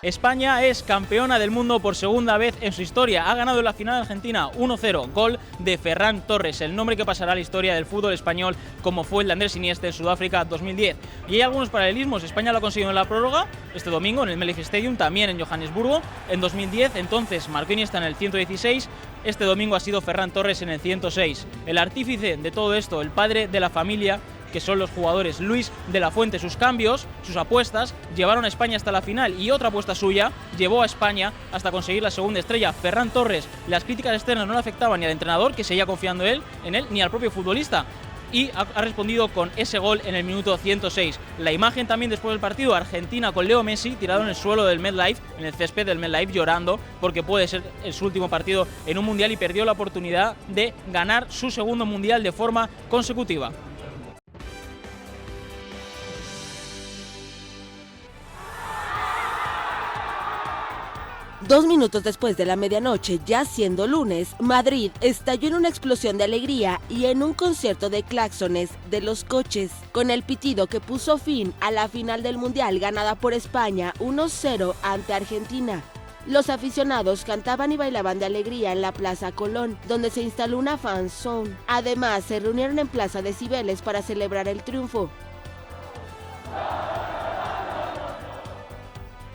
España es campeona del mundo por segunda vez en su historia. Ha ganado en la final Argentina 1-0, gol de Ferran Torres, el nombre que pasará a la historia del fútbol español como fue el de Andrés Iniesta en Sudáfrica 2010. Y hay algunos paralelismos. España lo ha conseguido en la prórroga este domingo en el MetLife Stadium, también en Johannesburgo en 2010, entonces marcó Iniesta en el 116. Este domingo ha sido Ferran Torres en el 106. El artífice de todo esto, el padre de la familia, que son los jugadores Luis de la Fuente. Sus cambios, sus apuestas, llevaron a España hasta la final, y otra apuesta suya llevó a España hasta conseguir la segunda estrella. Ferran Torres, las críticas externas no le afectaban ni al entrenador, que seguía confiando en él, ni al propio futbolista, y ha respondido con ese gol en el minuto 106. La imagen también después del partido, Argentina con Leo Messi tirado en el suelo del MetLife, en el césped del MetLife, llorando porque puede ser su último partido en un mundial y perdió la oportunidad de ganar su segundo mundial de forma consecutiva. Dos minutos después de la medianoche, ya siendo lunes, Madrid estalló en una explosión de alegría y en un concierto de claxones de los coches, con el pitido que puso fin a la final del Mundial ganada por España 1-0 ante Argentina. Los aficionados cantaban y bailaban de alegría en la Plaza Colón, donde se instaló una fan zone. Además, se reunieron en Plaza de Cibeles para celebrar el triunfo.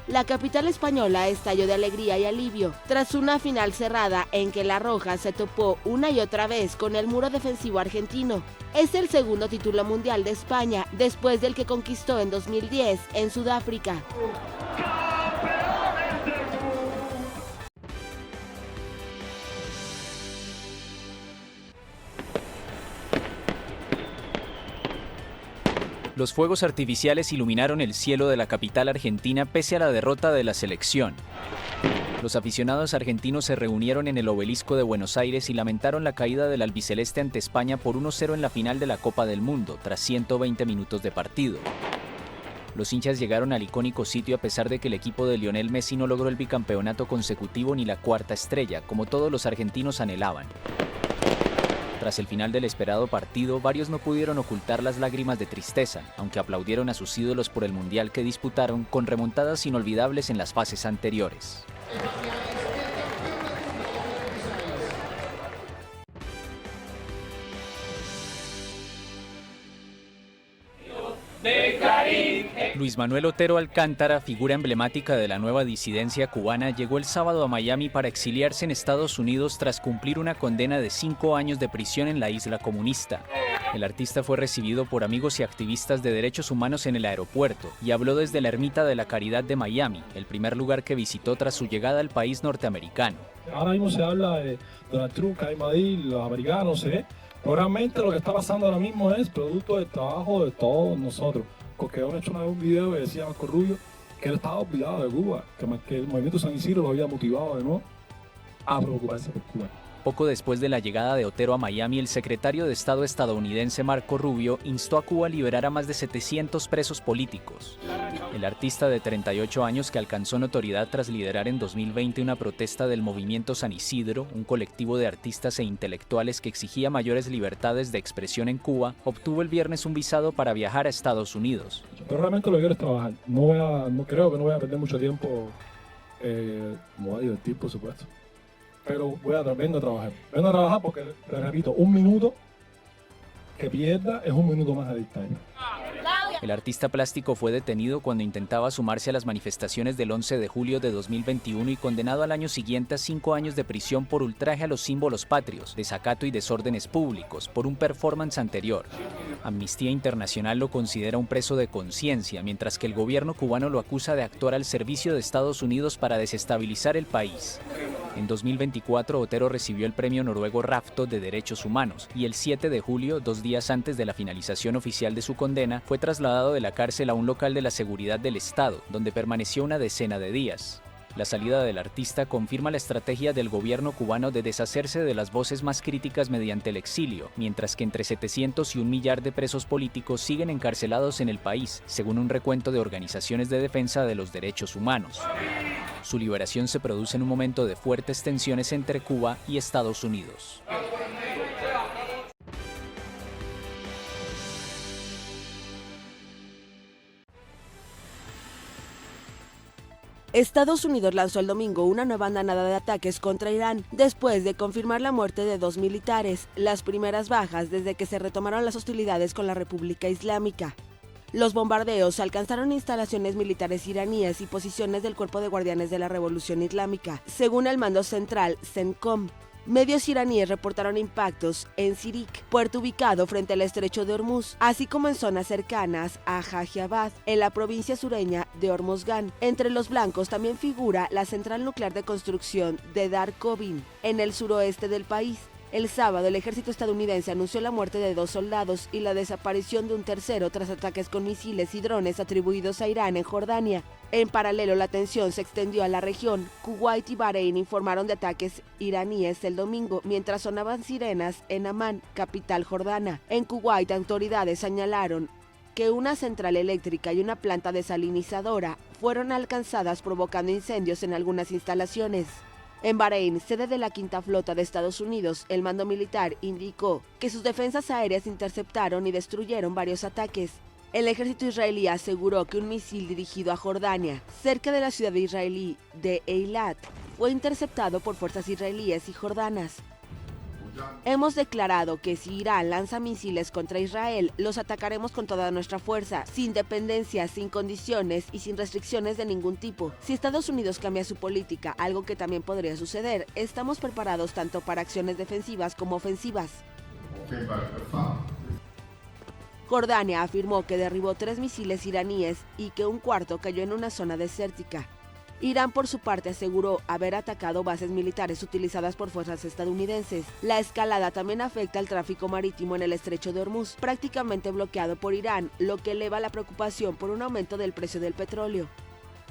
La capital española estalló de alegría y alivio tras una final cerrada en que la Roja se topó una y otra vez con el muro defensivo argentino. Es el segundo título mundial de España después del que conquistó en 2010 en Sudáfrica. Los fuegos artificiales iluminaron el cielo de la capital argentina pese a la derrota de la selección. Los aficionados argentinos se reunieron en el Obelisco de Buenos Aires y lamentaron la caída del albiceleste ante España por 1-0 en la final de la Copa del Mundo, tras 120 minutos de partido. Los hinchas llegaron al icónico sitio a pesar de que el equipo de Lionel Messi no logró el bicampeonato consecutivo ni la cuarta estrella, como todos los argentinos anhelaban. Tras el final del esperado partido, varios no pudieron ocultar las lágrimas de tristeza, aunque aplaudieron a sus ídolos por el mundial que disputaron con remontadas inolvidables en las fases anteriores. Luis Manuel Otero Alcántara, figura emblemática de la nueva disidencia cubana, llegó el sábado a Miami para exiliarse en Estados Unidos tras cumplir una condena de 5 años de prisión en la isla comunista. El artista fue recibido por amigos y activistas de derechos humanos en el aeropuerto y habló desde la Ermita de la Caridad de Miami, el primer lugar que visitó tras su llegada al país norteamericano. Ahora mismo se habla de Donald Trump, Kai Madrid, los americanos, pero realmente lo que está pasando ahora mismo es producto del trabajo de todos nosotros. Porque han hecho un video que decía Marco Rubio que él estaba olvidado de Cuba, que el movimiento San Isidro lo había motivado de nuevo a preocuparse por Cuba. Poco después de la llegada de Otero a Miami, el secretario de Estado estadounidense Marco Rubio instó a Cuba a liberar a más de 700 presos políticos. El artista de 38 años, que alcanzó notoriedad tras liderar en 2020 una protesta del movimiento San Isidro, un colectivo de artistas e intelectuales que exigía mayores libertades de expresión en Cuba, obtuvo el viernes un visado para viajar a Estados Unidos. Pero realmente lo que quiero es trabajar. No creo que no voy a perder mucho tiempo. Me voy a divertir, por supuesto. Pero vengo a trabajar. Vengo a trabajar porque, te repito, un minuto que pierda es un minuto más de dictadura. El artista plástico fue detenido cuando intentaba sumarse a las manifestaciones del 11 de julio de 2021 y condenado al año siguiente a 5 años de prisión por ultraje a los símbolos patrios, desacato y desórdenes públicos, por un performance anterior. Amnistía Internacional lo considera un preso de conciencia, mientras que el gobierno cubano lo acusa de actuar al servicio de Estados Unidos para desestabilizar el país. En 2024, Otero recibió el premio noruego Rafto de Derechos Humanos y el 7 de julio, 2 días antes de la finalización oficial de su condena, fue trasladado de la cárcel a un local de la seguridad del Estado, donde permaneció una decena de días. La salida del artista confirma la estrategia del gobierno cubano de deshacerse de las voces más críticas mediante el exilio, mientras que entre 700 y 1 millar de presos políticos siguen encarcelados en el país, según un recuento de organizaciones de defensa de los derechos humanos. Su liberación se produce en un momento de fuertes tensiones entre Cuba y Estados Unidos. Estados Unidos lanzó el domingo una nueva andanada de ataques contra Irán, después de confirmar la muerte de 2 militares, las primeras bajas desde que se retomaron las hostilidades con la República Islámica. Los bombardeos alcanzaron instalaciones militares iraníes y posiciones del Cuerpo de Guardianes de la Revolución Islámica, según el mando central CENTCOM. Medios iraníes reportaron impactos en Sirik, puerto ubicado frente al estrecho de Hormuz, así como en zonas cercanas a Hajiabad, en la provincia sureña de Hormozgan. Entre los blancos también figura la central nuclear de construcción de Dar Kovin, en el suroeste del país. El sábado, el ejército estadounidense anunció la muerte de 2 soldados y la desaparición de un tercero tras ataques con misiles y drones atribuidos a Irán en Jordania. En paralelo, la tensión se extendió a la región. Kuwait y Bahrein informaron de ataques iraníes el domingo, mientras sonaban sirenas en Amán, capital jordana. En Kuwait, autoridades señalaron que una central eléctrica y una planta desalinizadora fueron alcanzadas, provocando incendios en algunas instalaciones. En Bahrein, sede de la Quinta Flota de Estados Unidos, el mando militar indicó que sus defensas aéreas interceptaron y destruyeron varios ataques. El ejército israelí aseguró que un misil dirigido a Jordania, cerca de la ciudad israelí de Eilat, fue interceptado por fuerzas israelíes y jordanas. Hemos declarado que si Irán lanza misiles contra Israel, los atacaremos con toda nuestra fuerza, sin dependencia, sin condiciones y sin restricciones de ningún tipo. Si Estados Unidos cambia su política, algo que también podría suceder, estamos preparados tanto para acciones defensivas como ofensivas. Jordania afirmó que derribó 3 misiles iraníes y que un cuarto cayó en una zona desértica. Irán, por su parte, aseguró haber atacado bases militares utilizadas por fuerzas estadounidenses. La escalada también afecta al tráfico marítimo en el estrecho de Hormuz, prácticamente bloqueado por Irán, lo que eleva la preocupación por un aumento del precio del petróleo.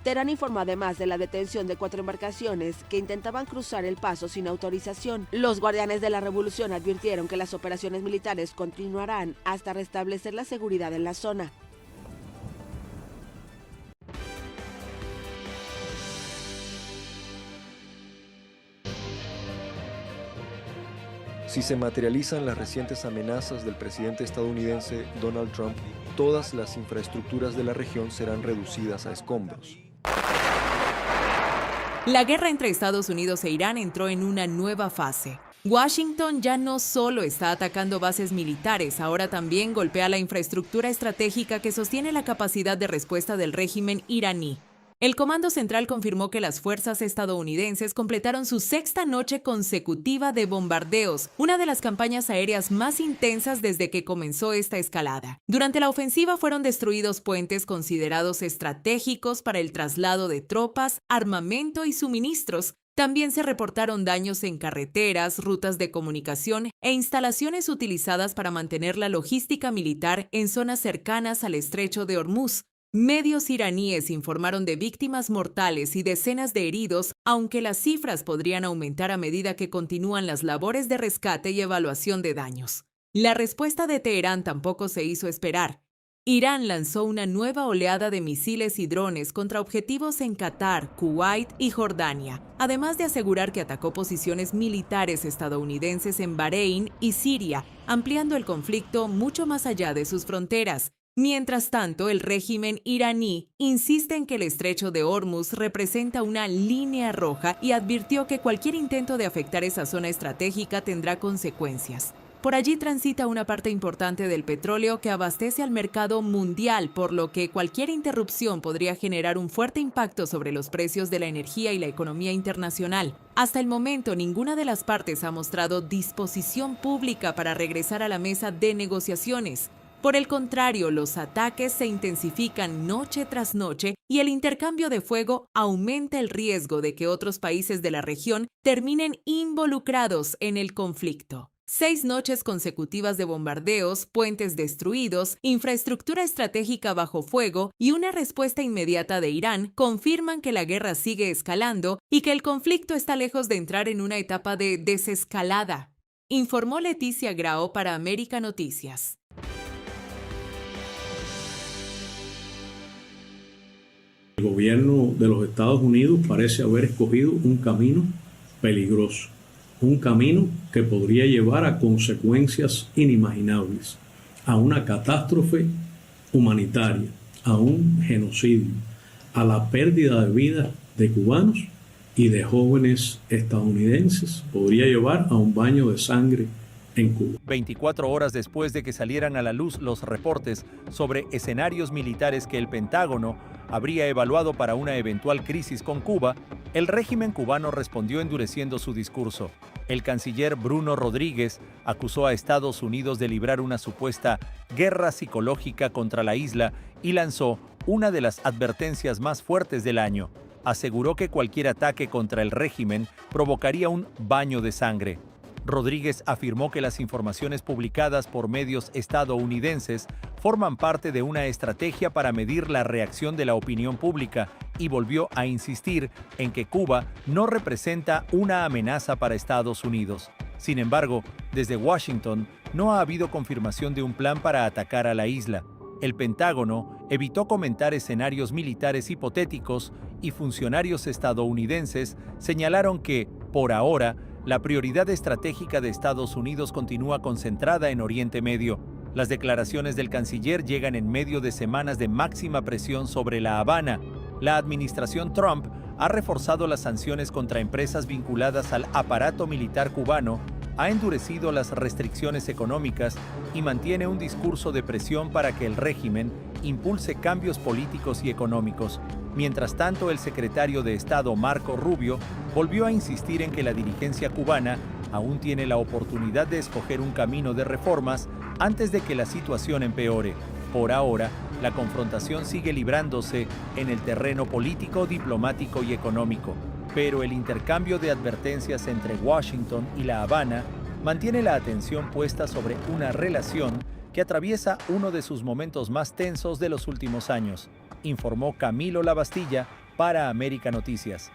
Teherán informó además de la detención de 4 embarcaciones que intentaban cruzar el paso sin autorización. Los guardianes de la revolución advirtieron que las operaciones militares continuarán hasta restablecer la seguridad en la zona. Si se materializan las recientes amenazas del presidente estadounidense Donald Trump, todas las infraestructuras de la región serán reducidas a escombros. La guerra entre Estados Unidos e Irán entró en una nueva fase. Washington ya no solo está atacando bases militares, ahora también golpea la infraestructura estratégica que sostiene la capacidad de respuesta del régimen iraní. El Comando Central confirmó que las fuerzas estadounidenses completaron su 6ª noche consecutiva de bombardeos, una de las campañas aéreas más intensas desde que comenzó esta escalada. Durante la ofensiva fueron destruidos puentes considerados estratégicos para el traslado de tropas, armamento y suministros. También se reportaron daños en carreteras, rutas de comunicación e instalaciones utilizadas para mantener la logística militar en zonas cercanas al estrecho de Hormuz. Medios iraníes informaron de víctimas mortales y decenas de heridos, aunque las cifras podrían aumentar a medida que continúan las labores de rescate y evaluación de daños. La respuesta de Teherán tampoco se hizo esperar. Irán lanzó una nueva oleada de misiles y drones contra objetivos en Qatar, Kuwait y Jordania, además de asegurar que atacó posiciones militares estadounidenses en Bahrein y Siria, ampliando el conflicto mucho más allá de sus fronteras. Mientras tanto, el régimen iraní insiste en que el estrecho de Hormuz representa una línea roja y advirtió que cualquier intento de afectar esa zona estratégica tendrá consecuencias. Por allí transita una parte importante del petróleo que abastece al mercado mundial, por lo que cualquier interrupción podría generar un fuerte impacto sobre los precios de la energía y la economía internacional. Hasta el momento, ninguna de las partes ha mostrado disposición pública para regresar a la mesa de negociaciones. Por el contrario, los ataques se intensifican noche tras noche y el intercambio de fuego aumenta el riesgo de que otros países de la región terminen involucrados en el conflicto. 6 noches consecutivas de bombardeos, puentes destruidos, infraestructura estratégica bajo fuego y una respuesta inmediata de Irán confirman que la guerra sigue escalando y que el conflicto está lejos de entrar en una etapa de desescalada, informó Leticia Grao para América Noticias. El gobierno de los Estados Unidos parece haber escogido un camino peligroso, un camino que podría llevar a consecuencias inimaginables, a una catástrofe humanitaria, a un genocidio, a la pérdida de vidas de cubanos y de jóvenes estadounidenses podría llevar a un baño de sangre en Cuba. 24 horas después de que salieran a la luz los reportes sobre escenarios militares que el Pentágono habría evaluado para una eventual crisis con Cuba, el régimen cubano respondió endureciendo su discurso. El canciller Bruno Rodríguez acusó a Estados Unidos de librar una supuesta guerra psicológica contra la isla y lanzó una de las advertencias más fuertes del año. Aseguró que cualquier ataque contra el régimen provocaría un baño de sangre. Rodríguez afirmó que las informaciones publicadas por medios estadounidenses forman parte de una estrategia para medir la reacción de la opinión pública y volvió a insistir en que Cuba no representa una amenaza para Estados Unidos. Sin embargo, desde Washington no ha habido confirmación de un plan para atacar a la isla. El Pentágono evitó comentar escenarios militares hipotéticos y funcionarios estadounidenses señalaron que, por ahora, la prioridad estratégica de Estados Unidos continúa concentrada en Oriente Medio. Las declaraciones del canciller llegan en medio de semanas de máxima presión sobre La Habana. La administración Trump ha reforzado las sanciones contra empresas vinculadas al aparato militar cubano, ha endurecido las restricciones económicas y mantiene un discurso de presión para que el régimen impulse cambios políticos y económicos. Mientras tanto, el secretario de Estado Marco Rubio volvió a insistir en que la dirigencia cubana aún tiene la oportunidad de escoger un camino de reformas antes de que la situación empeore. Por ahora, la confrontación sigue librándose en el terreno político, diplomático y económico, pero el intercambio de advertencias entre Washington y La Habana mantiene la atención puesta sobre una relación que atraviesa uno de sus momentos más tensos de los últimos años, informó Camilo Lavastilla para América Noticias.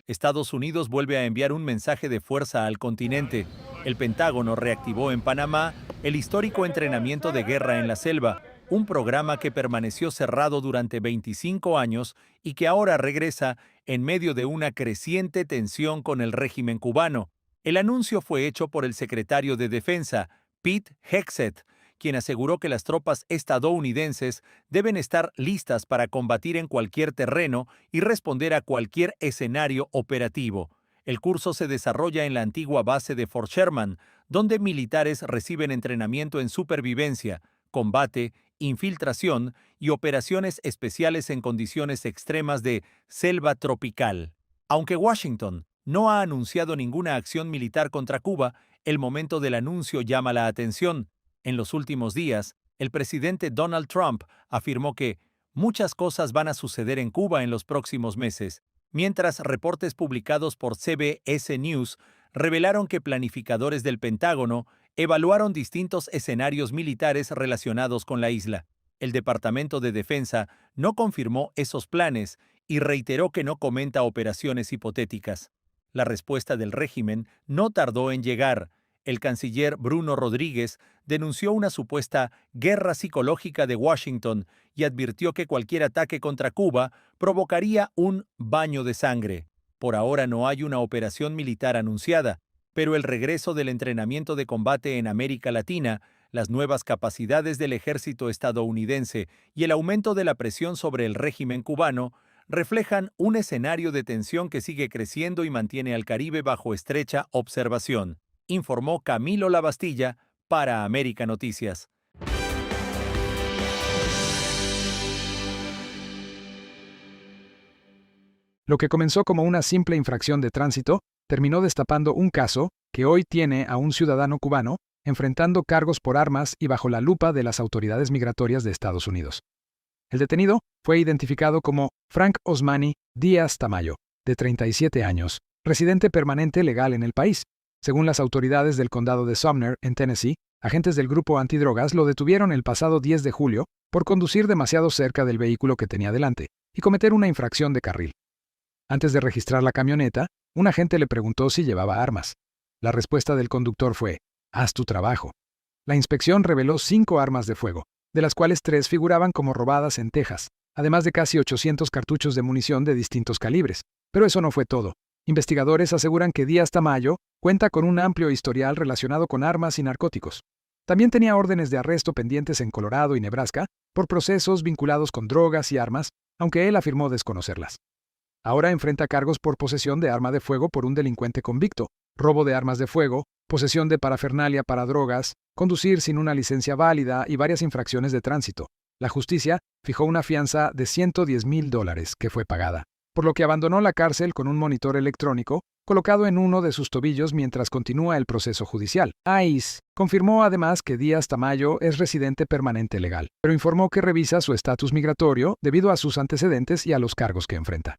Estados Unidos vuelve a enviar un mensaje de fuerza al continente. El Pentágono reactivó en Panamá el histórico entrenamiento de guerra en la selva, un programa que permaneció cerrado durante 25 años y que ahora regresa en medio de una creciente tensión con el régimen cubano. El anuncio fue hecho por el secretario de Defensa, Pete Hegseth, quien aseguró que las tropas estadounidenses deben estar listas para combatir en cualquier terreno y responder a cualquier escenario operativo. El curso se desarrolla en la antigua base de Fort Sherman, donde militares reciben entrenamiento en supervivencia, combate, infiltración y operaciones especiales en condiciones extremas de selva tropical. Aunque Washington no ha anunciado ninguna acción militar contra Cuba, el momento del anuncio llama la atención. En los últimos días, el presidente Donald Trump afirmó que muchas cosas van a suceder en Cuba en los próximos meses, mientras reportes publicados por CBS News revelaron que planificadores del Pentágono evaluaron distintos escenarios militares relacionados con la isla. El Departamento de Defensa no confirmó esos planes y reiteró que no comenta operaciones hipotéticas. La respuesta del régimen no tardó en llegar. El canciller Bruno Rodríguez denunció una supuesta guerra psicológica de Washington y advirtió que cualquier ataque contra Cuba provocaría un baño de sangre. Por ahora no hay una operación militar anunciada, pero el regreso del entrenamiento de combate en América Latina, las nuevas capacidades del ejército estadounidense y el aumento de la presión sobre el régimen cubano reflejan un escenario de tensión que sigue creciendo y mantiene al Caribe bajo estrecha observación, informó Camilo Lavastilla para América Noticias. Lo que comenzó como una simple infracción de tránsito terminó destapando un caso que hoy tiene a un ciudadano cubano enfrentando cargos por armas y bajo la lupa de las autoridades migratorias de Estados Unidos. El detenido fue identificado como Frank Osmani Díaz Tamayo, de 37 años, residente permanente legal en el país. Según las autoridades del condado de Sumner, en Tennessee, agentes del grupo antidrogas lo detuvieron el pasado 10 de julio por conducir demasiado cerca del vehículo que tenía delante y cometer una infracción de carril. Antes de registrar la camioneta, un agente le preguntó si llevaba armas. La respuesta del conductor fue: «Haz tu trabajo». La inspección reveló 5 armas de fuego, de las cuales 3 figuraban como robadas en Texas, además de casi 800 cartuchos de munición de distintos calibres. Pero eso no fue todo. Investigadores aseguran que Díaz Tamayo cuenta con un amplio historial relacionado con armas y narcóticos. También tenía órdenes de arresto pendientes en Colorado y Nebraska por procesos vinculados con drogas y armas, aunque él afirmó desconocerlas. Ahora enfrenta cargos por posesión de arma de fuego por un delincuente convicto, robo de armas de fuego, posesión de parafernalia para drogas, conducir sin una licencia válida y varias infracciones de tránsito. La justicia fijó una fianza de $110,000 que fue pagada, por lo que abandonó la cárcel con un monitor electrónico colocado en uno de sus tobillos mientras continúa el proceso judicial. ICE confirmó además que Díaz Tamayo es residente permanente legal, pero informó que revisa su estatus migratorio debido a sus antecedentes y a los cargos que enfrenta.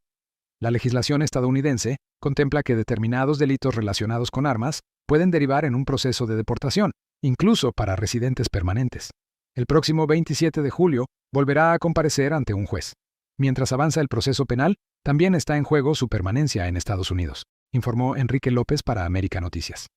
La legislación estadounidense contempla que determinados delitos relacionados con armas pueden derivar en un proceso de deportación, incluso para residentes permanentes. El próximo 27 de julio volverá a comparecer ante un juez. Mientras avanza el proceso penal, también está en juego su permanencia en Estados Unidos, informó Enrique López para América Noticias.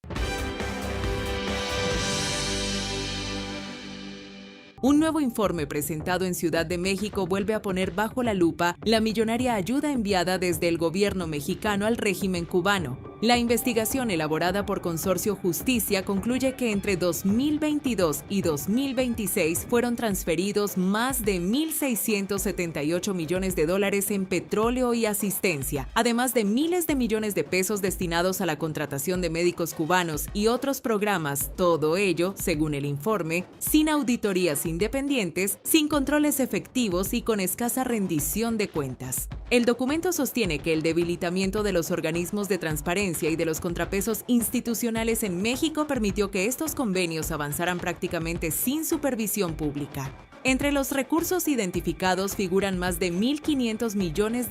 Un nuevo informe presentado en Ciudad de México vuelve a poner bajo la lupa la millonaria ayuda enviada desde el gobierno mexicano al régimen cubano. La investigación elaborada por Consorcio Justicia concluye que entre 2022 y 2026 fueron transferidos más de $1,678 millones en petróleo y asistencia, además de miles de millones de pesos destinados a la contratación de médicos cubanos y otros programas, todo ello, según el informe, sin auditorías independientes, sin controles efectivos y con escasa rendición de cuentas. El documento sostiene que el debilitamiento de los organismos de transparencia y de los contrapesos institucionales en México permitió que estos convenios avanzaran prácticamente sin supervisión pública. Entre los recursos identificados figuran más de $1,500 millones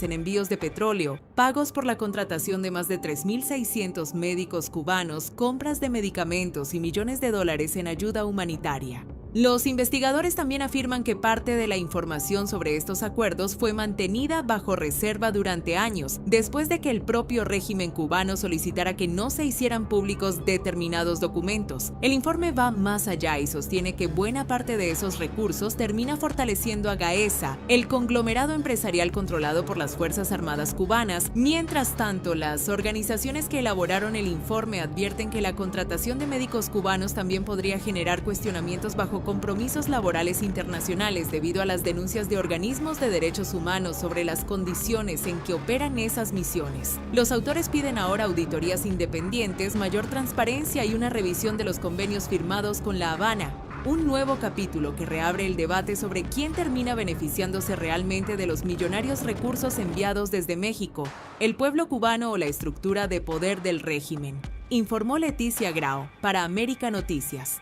en envíos de petróleo, pagos por la contratación de más de 3,600 médicos cubanos, compras de medicamentos y millones de dólares en ayuda humanitaria. Los investigadores también afirman que parte de la información sobre estos acuerdos fue mantenida bajo reserva durante años, después de que el propio régimen cubano solicitara que no se hicieran públicos determinados documentos. El informe va más allá y sostiene que buena parte de esos recursos termina fortaleciendo a Gaesa, el conglomerado empresarial controlado por las Fuerzas Armadas cubanas. Mientras tanto, las organizaciones que elaboraron el informe advierten que la contratación de médicos cubanos también podría generar cuestionamientos bajo compromisos laborales internacionales debido a las denuncias de organismos de derechos humanos sobre las condiciones en que operan esas misiones. Los autores piden ahora auditorías independientes, mayor transparencia y una revisión de los convenios firmados con La Habana. Un nuevo capítulo que reabre el debate sobre quién termina beneficiándose realmente de los millonarios recursos enviados desde México, el pueblo cubano o la estructura de poder del régimen. Informó Leticia Grau para América Noticias.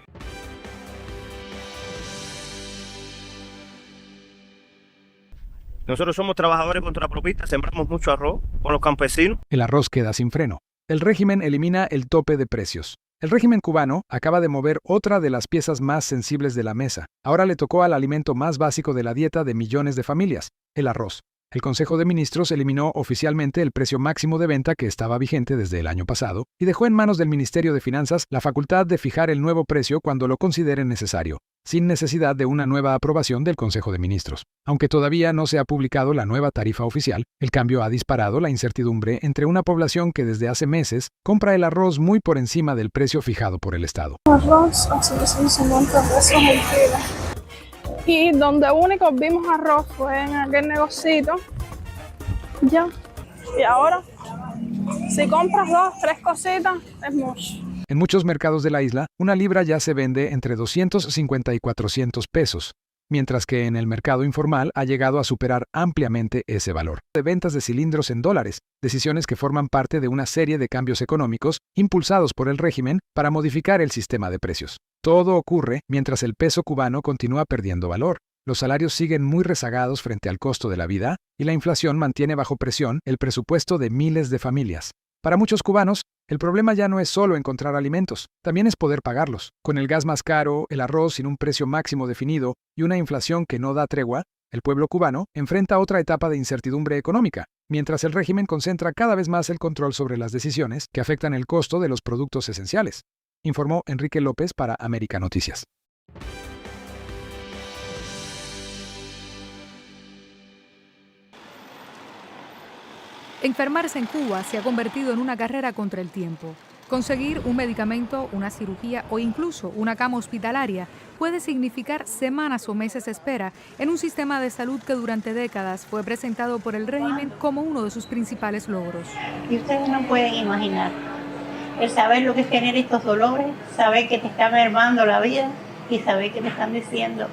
Nosotros somos trabajadores contrapropistas, sembramos mucho arroz con los campesinos. El arroz queda sin freno. El régimen elimina el tope de precios. El régimen cubano acaba de mover otra de las piezas más sensibles de la mesa. Ahora le tocó al alimento más básico de la dieta de millones de familias, el arroz. El Consejo de Ministros eliminó oficialmente el precio máximo de venta que estaba vigente desde el año pasado y dejó en manos del Ministerio de Finanzas la facultad de fijar el nuevo precio cuando lo consideren necesario, sin necesidad de una nueva aprobación del Consejo de Ministros. Aunque todavía no se ha publicado la nueva tarifa oficial, el cambio ha disparado la incertidumbre entre una población que desde hace meses compra el arroz muy por encima del precio fijado por el Estado. Arroz a 750 pesos el kilo. Y donde único vimos arroz fue en aquel negocito. Ya. Y ahora, si compras 2, 3 cositas, es mucho. En muchos mercados de la isla, una libra ya se vende entre 250 y 400 pesos, mientras que en el mercado informal ha llegado a superar ampliamente ese valor. De ventas de cilindros en dólares, decisiones que forman parte de una serie de cambios económicos impulsados por el régimen para modificar el sistema de precios. Todo ocurre mientras el peso cubano continúa perdiendo valor. Los salarios siguen muy rezagados frente al costo de la vida y la inflación mantiene bajo presión el presupuesto de miles de familias. Para muchos cubanos, el problema ya no es solo encontrar alimentos, también es poder pagarlos. Con el gas más caro, el arroz sin un precio máximo definido y una inflación que no da tregua, el pueblo cubano enfrenta otra etapa de incertidumbre económica, mientras el régimen concentra cada vez más el control sobre las decisiones que afectan el costo de los productos esenciales, informó Enrique López para América Noticias. Enfermarse en Cuba se ha convertido en una carrera contra el tiempo. Conseguir un medicamento, una cirugía o incluso una cama hospitalaria puede significar semanas o meses de espera en un sistema de salud que durante décadas fue presentado por el régimen como uno de sus principales logros. Y ustedes no pueden imaginar el saber lo que es tener estos dolores, saber que te está mermando la vida y saber que te están diciendo,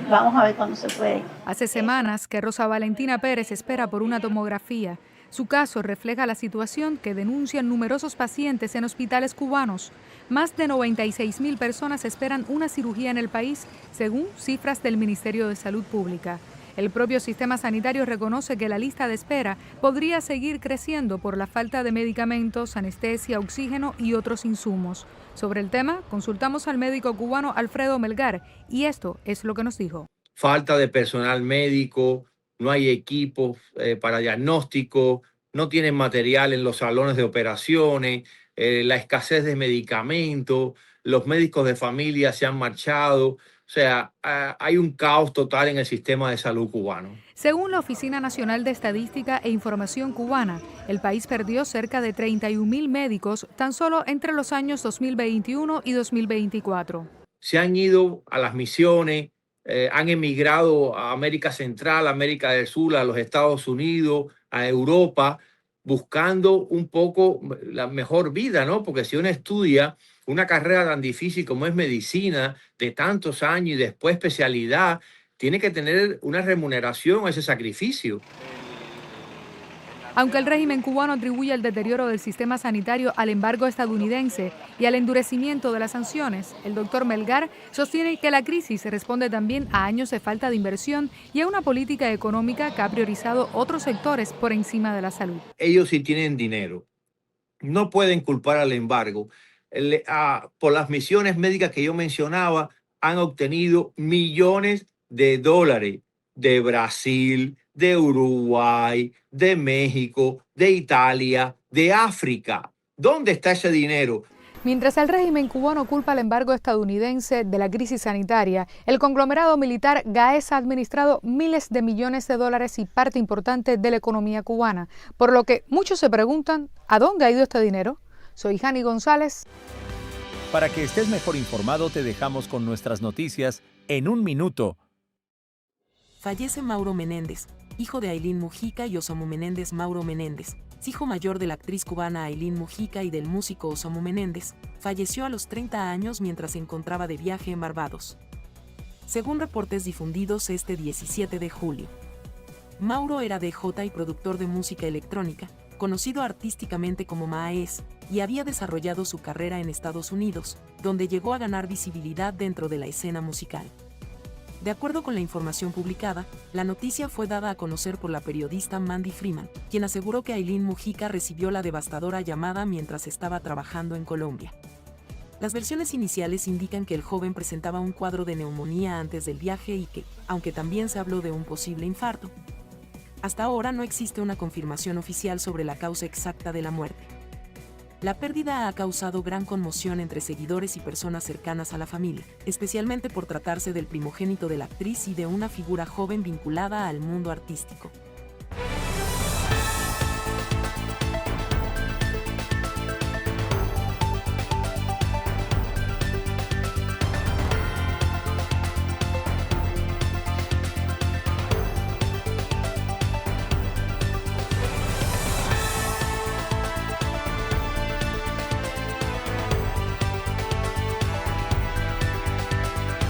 vamos a ver cuándo se puede. Hace semanas que Rosa Valentina Pérez espera por una tomografía. Su caso refleja la situación que denuncian numerosos pacientes en hospitales cubanos. Más de 96.000 personas esperan una cirugía en el país, según cifras del Ministerio de Salud Pública. El propio sistema sanitario reconoce que la lista de espera podría seguir creciendo por la falta de medicamentos, anestesia, oxígeno y otros insumos. Sobre el tema, consultamos al médico cubano Alfredo Melgar y esto es lo que nos dijo. Falta de personal médico, no hay equipos para diagnóstico, no tienen material en los salones de operaciones, la escasez de medicamentos, los médicos de familia se han marchado. O sea, hay un caos total en el sistema de salud cubano. Según la Oficina Nacional de Estadística e Información Cubana, el país perdió cerca de 31.000 médicos tan solo entre los años 2021 y 2024. Se han ido a las misiones, han emigrado a América Central, América del Sur, a los Estados Unidos, a Europa, buscando un poco la mejor vida, ¿no? Porque si uno estudia una carrera tan difícil como es medicina, de tantos años y después especialidad, tiene que tener una remuneración a ese sacrificio. Aunque el régimen cubano atribuye el deterioro del sistema sanitario al embargo estadounidense y al endurecimiento de las sanciones, el doctor Melgar sostiene que la crisis responde también a años de falta de inversión y a una política económica que ha priorizado otros sectores por encima de la salud. Ellos sí tienen dinero. No pueden culpar al embargo. Por las misiones médicas que yo mencionaba, han obtenido millones de dólares de Brasil, de Uruguay, de México, de Italia, de África. ¿Dónde está ese dinero? Mientras el régimen cubano culpa al embargo estadounidense de la crisis sanitaria, el conglomerado militar GAES ha administrado miles de millones de dólares y parte importante de la economía cubana, por lo que muchos se preguntan ¿a dónde ha ido este dinero? Soy Jani González. Para que estés mejor informado, te dejamos con nuestras noticias en un minuto. Fallece Mauro Menéndez, hijo de Aylín Mujica y Osamu Menéndez. Mauro Menéndez, hijo mayor de la actriz cubana Aylín Mujica y del músico Osamu Menéndez, falleció a los 30 años mientras se encontraba de viaje en Barbados. Según reportes difundidos este 17 de julio. Mauro era DJ y productor de música electrónica, conocido artísticamente como Maes, y había desarrollado su carrera en Estados Unidos, donde llegó a ganar visibilidad dentro de la escena musical. De acuerdo con la información publicada, la noticia fue dada a conocer por la periodista Mandy Freeman, quien aseguró que Aylín Mujica recibió la devastadora llamada mientras estaba trabajando en Colombia. Las versiones iniciales indican que el joven presentaba un cuadro de neumonía antes del viaje y que, aunque también se habló de un posible infarto, hasta ahora no existe una confirmación oficial sobre la causa exacta de la muerte. La pérdida ha causado gran conmoción entre seguidores y personas cercanas a la familia, especialmente por tratarse del primogénito de la actriz y de una figura joven vinculada al mundo artístico.